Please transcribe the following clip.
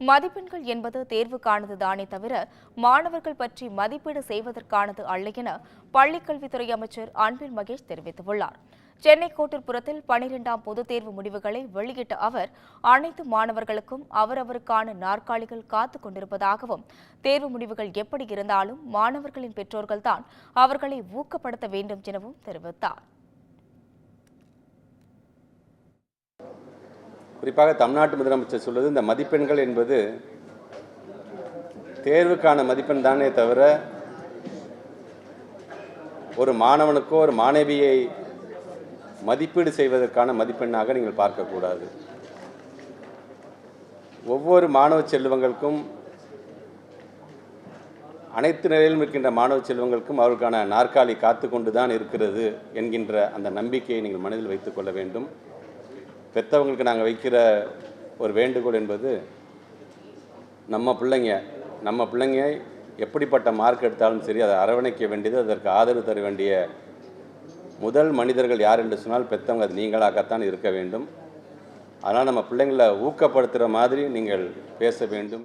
மதிப்பெண்கள் என்பது தேர்வுக்கானது தானே தவிர மாணவர்கள் பற்றி மதிப்பீடு செய்வதற்கானது அல்ல என பள்ளிக்கல்வித்துறை அமைச்சர் அன்பில் மகேஷ் தெரிவித்துள்ளார். சென்னை கோட்டூர்புரத்தில் 12ஆம் பொதுத் தேர்வு முடிவுகளை வெளியிட்ட அவர், அனைத்து மாணவர்களுக்கும் அவரவருக்கான நாற்காலிகள் காத்துக் கொண்டிருப்பதாகவும், தேர்வு முடிவுகள் எப்படி இருந்தாலும் மாணவர்களின் பெற்றோர்கள்தான் அவர்களை ஊக்கப்படுத்த வேண்டும் எனவும் தெரிவித்தார். குறிப்பாக தமிழ்நாட்டு முதலமைச்சர் சொல்வது, இந்த மதிப்பெண்கள் என்பது தேர்வுக்கான மதிப்பெண் தானே தவிர ஒரு மாணவனுக்கோ ஒரு மாணவியை மதிப்பீடு செய்வதற்கான மதிப்பெண்ணாக நீங்கள் பார்க்கக்கூடாது. ஒவ்வொரு மாணவ செல்வங்களுக்கும், அனைத்து நிலையிலும் இருக்கின்ற மாணவ செல்வங்களுக்கும் அவர்களுக்கான நாற்காலி காத்து கொண்டு தான் இருக்கிறது என்கின்ற அந்த நம்பிக்கையை நீங்கள் மனதில் வைத்துக் கொள்ள வேண்டும். பெற்றவங்களுக்கு நாங்கள் வைக்கிற ஒரு வேண்டுகோள் என்பது, நம்ம பிள்ளைங்க எப்படிப்பட்ட மார்க் எடுத்தாலும் சரி, அதை அரவணைக்க வேண்டியது, அதற்கு ஆதரவு தர வேண்டிய முதல் மனிதர்கள் யார் என்று சொன்னால் பெற்றவங்க, அது நீங்களாகத்தான் இருக்க வேண்டும். அதனால் நம்ம பிள்ளைங்களை ஊக்கப்படுத்துகிற மாதிரி நீங்கள் பேச வேண்டும்.